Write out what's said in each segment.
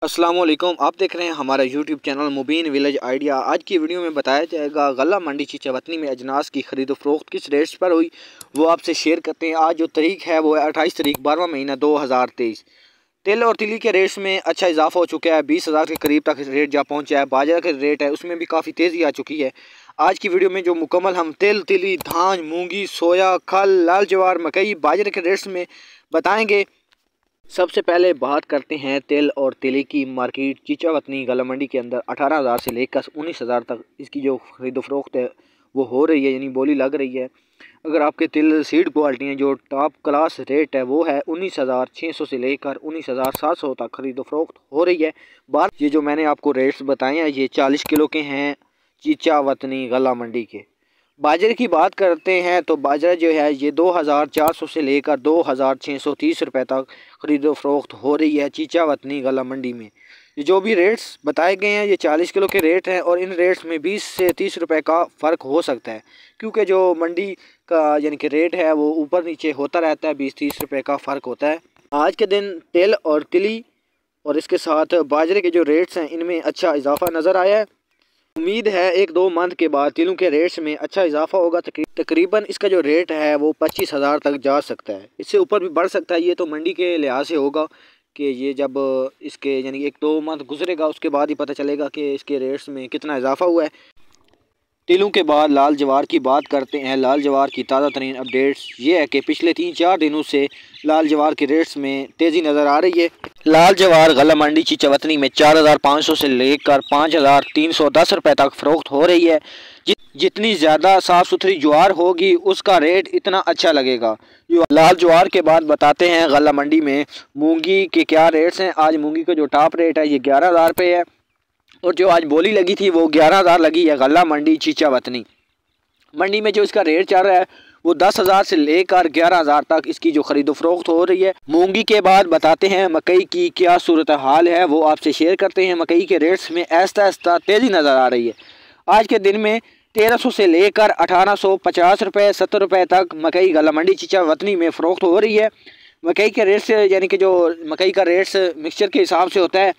अस्सलामुअलैकुम। आप देख रहे हैं हमारा यूट्यूब चैनल मुबीन विलेज आइडिया। आज की वीडियो में बताया जाएगा गला मंडी चीचावतनी में अजनास की खरीदो फरोख्त किस रेट्स पर हुई, वो आपसे शेयर करते हैं। आज जो तारीख है वो है 28 तारीख 12वां महीना 2023। तेल और तिली के रेट्स में अच्छा इजाफा हो चुका है, 20,000 के करीब तक रेट जा पहुँचा है। बाजरा के रेट है उसमें भी काफ़ी तेज़ी आ चुकी है। आज की वीडियो में जो मुकम्मल हम तेल, तिली, धान, मूंगी, सोया, खल, लाल जवार, मकई, बाजरे के रेट्स में बताएँगे। सबसे पहले बात करते हैं तेल और तिली की। मार्केट चीचावतनी गला मंडी के अंदर 18,000 से लेकर 19,000 तक इसकी जो खरीदो फरोख्त है वो हो रही है, यानी बोली लग रही है। अगर आपके तिल सीड क्वालिटी हैं, जो टॉप क्लास रेट है वो है 19,600 से लेकर 19,700 तक खरीदो फरोख्त हो रही है। बात ये जो मैंने आपको रेट्स बताए हैं ये 40 किलो के हैं चीचावतनी गला मंडी के। बाजरे की बात करते हैं तो बाजरा जो है ये 2,400 से लेकर 2,630 रुपये तक खरीदो फरोख्त हो रही है चीचावतनी गला मंडी में। ये जो भी रेट्स बताए गए हैं ये 40 किलो के रेट हैं और इन रेट्स में 20 से 30 रुपये का फ़र्क हो सकता है, क्योंकि जो मंडी का यानी कि रेट है वो ऊपर नीचे होता रहता है, 20-30 रुपये का फ़र्क होता है। आज के दिन तेल और तिली और इसके साथ बाजरे के जो रेट्स हैं इनमें अच्छा इजाफा नज़र आया है। उम्मीद है 1-2 मंथ के बाद तिलों के रेट्स में अच्छा इजाफा होगा। तकरीबन इसका जो रेट है वो 25,000 तक जा सकता है, इससे ऊपर भी बढ़ सकता है। ये तो मंडी के लिहाज से होगा कि ये जब इसके यानी 1-2 मंथ गुजरेगा उसके बाद ही पता चलेगा कि इसके रेट्स में कितना इजाफा हुआ है। तिलों के बाद लाल जवार की बात करते हैं। लाल जवार की ताज़ा तरीन अपडेट्स ये है कि पिछले 3-4 दिनों से लाल जवार के रेट्स में तेज़ी नज़र आ रही है। लाल जवार गला मंडी चीचावतनी में 4,500 से लेकर 5,310 रुपये तक फ़रोख्त हो रही है। जितनी ज़्यादा साफ़ सुथरी ज्वार होगी उसका रेट इतना अच्छा लगेगा। लाल ज्वार के बाद बताते हैं गला मंडी में मूंगी के क्या रेट्स हैं। आज मूंगी का जो टॉप रेट है ये 11,000 रुपये है और जो आज बोली लगी थी वो 11,000 लगी है। गला मंडी चीचावतनी मंडी में जो इसका रेट चल रहा है वो 10,000 से लेकर 11,000 तक इसकी जो खरीदो फरोख्त हो रही है। मूंगी के बाद बताते हैं मकई की क्या सूरत हाल है, वो आपसे शेयर करते हैं। मकई के रेट्स में ऐसा ऐसा तेज़ी नज़र आ रही है। आज के दिन में 1,300 से लेकर 1,850 रुपये 70 रुपये तक मकई गला मंडी चीचावतनी में फ़रोख्त हो रही है। मकई के रेट्स यानी कि जो मकई का रेट्स मिक्सचर के हिसाब से होता है।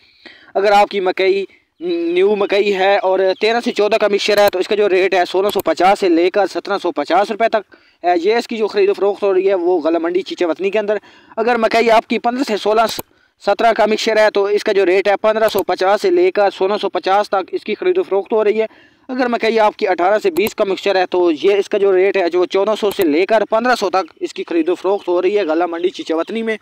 अगर आपकी मकई न्यू मकई है और 13 से 14 का मिक्सचर है तो इसका जो रेट है 1,650 से लेकर 1,750 रुपये तक है। ये इसकी जो खरीदो फरोख्त हो रही है वो गला मंडी चीचावतनी के अंदर। अगर मकई आपकी 15 से 16-17 का मिक्सचर है तो इसका जो रेट है 1,550 से लेकर 1,650 तक इसकी खरीदो फरोख्त हो रही है। अगर मकई आपकी 18 से 20 का मिक्सचर है तो ये इसका जो रेट है जो 1,400 से लेकर 1,500 तक इसकी खरीदो फरोख्त हो रही है गला मंडी चीचावतनी में।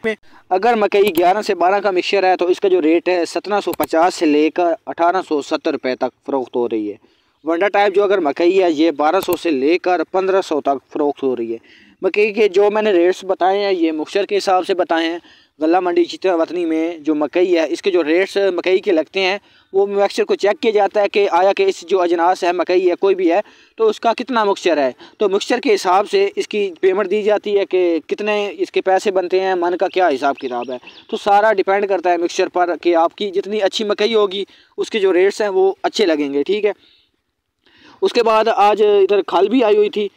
अगर मकई 11 से 12 का मिक्सचर है तो इसका जो रेट है 1,750 से लेकर 1,870 रुपये तक फ़रोख्त हो रही है। वंडा टाइप जो अगर मकई है ये 1,200 से लेकर 1,500 तक फ़रोख्त हो रही है। मकई के जो मैंने रेट्स बताए हैं ये मिक्सचर के हिसाब से बताए हैं। गला मंडी चीचावतनी में जो मकई है इसके जो रेट्स मकई के लगते हैं वो मिक्सचर को चेक किया जाता है कि आया कि इस जो अजनास है मकई है कोई भी है तो उसका कितना मिक्सचर है, तो मिक्सचर के हिसाब से इसकी पेमेंट दी जाती है कि कितने इसके पैसे बनते हैं, मन का क्या हिसाब किताब है। तो सारा डिपेंड करता है मिक्सचर पर कि आपकी जितनी अच्छी मकई होगी उसके जो रेट्स हैं वो अच्छे लगेंगे। ठीक है। उसके बाद आज इधर खल भी आई हुई थी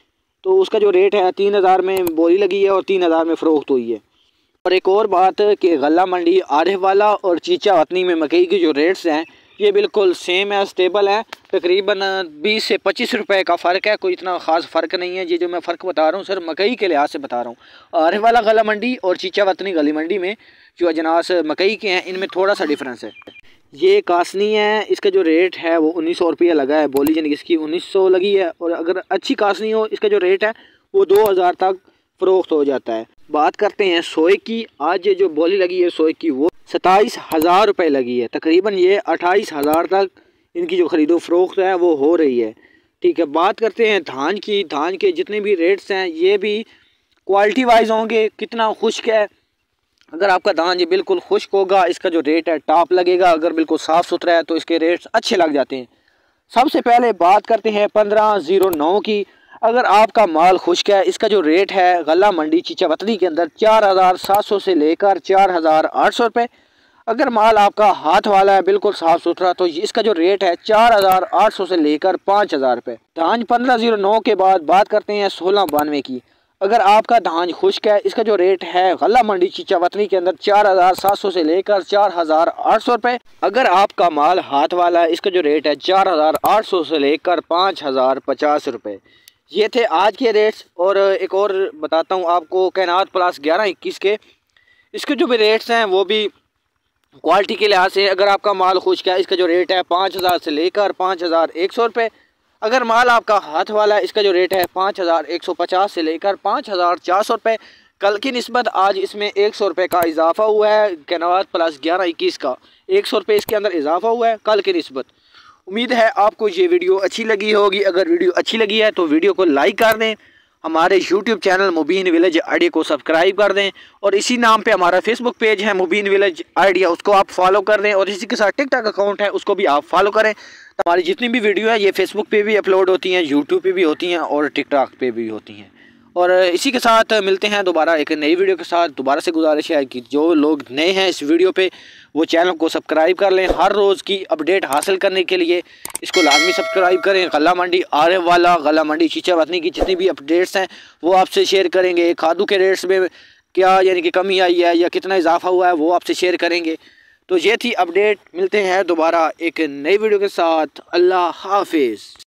तो उसका जो रेट है 3,000 में बोली लगी है और 3,000 में फ़रोख्त हुई है। और एक और बात कि गला मंडी आरेवाला और चीचावतनी में मकई के जो रेट्स हैं ये बिल्कुल सेम है, स्टेबल है। तकरीबन 20 से 25 रुपये का फ़र्क है, कोई इतना ख़ास फ़र्क नहीं है। ये जो मैं फ़र्क बता रहा हूँ सर मकई के लिहाज से बता रहा हूँ। आरेवाला गला मंडी और चीचावतनी गली मंडी में जो अजनास मकई के हैं इनमें थोड़ा सा डिफरेंस है। ये कासनी है, इसका जो रेट है वो 1,900 रुपया लगा है बोली, यानी इसकी 1,900 लगी है। और अगर अच्छी कासनी हो इसका जो रेट है वो 2,000 तक फ़रोख्त हो जाता है। बात करते हैं सोए की। आज जो बोली लगी है सोए की वो 27,000 रुपये लगी है। तकरीबन ये 28,000 तक इनकी जो खरीदो फरोख्त है वो हो रही है। ठीक है। बात करते हैं धान की। धान के जितने भी रेट्स हैं ये भी क्वालिटी वाइज होंगे। कितना खुश्क है, अगर आपका धान ये बिल्कुल खुश्क होगा इसका जो रेट है टॉप लगेगा। अगर बिल्कुल साफ़ सुथरा है तो इसके रेट्स अच्छे लग जाते हैं। सबसे पहले बात करते हैं 1509 की। अगर आपका माल खुश्क है इसका जो रेट है गला मंडी चीचावतनी के अंदर 4,700 से लेकर 4,800 रुपये। अगर माल आपका हाथ वाला है बिल्कुल साफ़ सुथरा तो इसका जो रेट है 4,800 से लेकर 5,000 रुपये। धान 1509 के बाद बात करते हैं 1692 की। अगर आपका धान खुश्क है, इसका जो रेट है गल्ला मंडी चीचावतनी के अंदर 4700 से लेकर 4800 रुपये। अगर आपका माल हाथ वाला है, इसका जो रेट है 4800 से लेकर 5050 रुपये। ये थे आज के रेट्स। और एक और बताता हूँ आपको, कैनात प्लस 1121 के इसके जो भी रेट्स हैं वो भी क्वालिटी के लिहाज से। अगर आपका माल खुश्क है, इसका जो रेट है 5000 से लेकर 5100 रुपये। अगर माल आपका हाथ वाला है, इसका जो रेट है 5150 से लेकर 5400 रुपये। कल की निस्बत आज इसमें 100 रुपये का इजाफा हुआ है। कैनात प्लस 1121 का 100 रुपये इसके अंदर इजाफा हुआ है कल की निस्बत। उम्मीद है आपको ये वीडियो अच्छी लगी होगी। अगर वीडियो अच्छी लगी है तो वीडियो को लाइक कर दें, हमारे यूट्यूब चैनल मुबीन विलेज आइडिया को सब्सक्राइब कर दें, और इसी नाम पे हमारा फेसबुक पेज है मुबीन विलेज आइडिया, उसको आप फॉलो कर दें, और इसी के साथ टिकटॉक अकाउंट है उसको भी आप फॉलो करें। तो हमारी जितनी भी वीडियो है ये फेसबुक पे भी अपलोड होती हैं, यूट्यूब पे भी होती हैं और टिकटॉक पे भी होती हैं। और इसी के साथ मिलते हैं दोबारा एक नई वीडियो के साथ। दोबारा से गुजारिश है कि जो लोग नए हैं इस वीडियो पे वो चैनल को सब्सक्राइब कर लें। हर रोज़ की अपडेट हासिल करने के लिए इसको लाजमी सब्सक्राइब करें। गल्ला मंडी आरे वाला, गल्ला मंडी चीचावतनी की जितनी भी अपडेट्स हैं वो आपसे शेयर करेंगे। खादों के रेट्स में क्या यानी कि कमी आई है या कितना इजाफा हुआ है वो आपसे शेयर करेंगे। तो ये थी अपडेट। मिलते हैं दोबारा एक नई वीडियो के साथ। अल्लाह हाफिज़।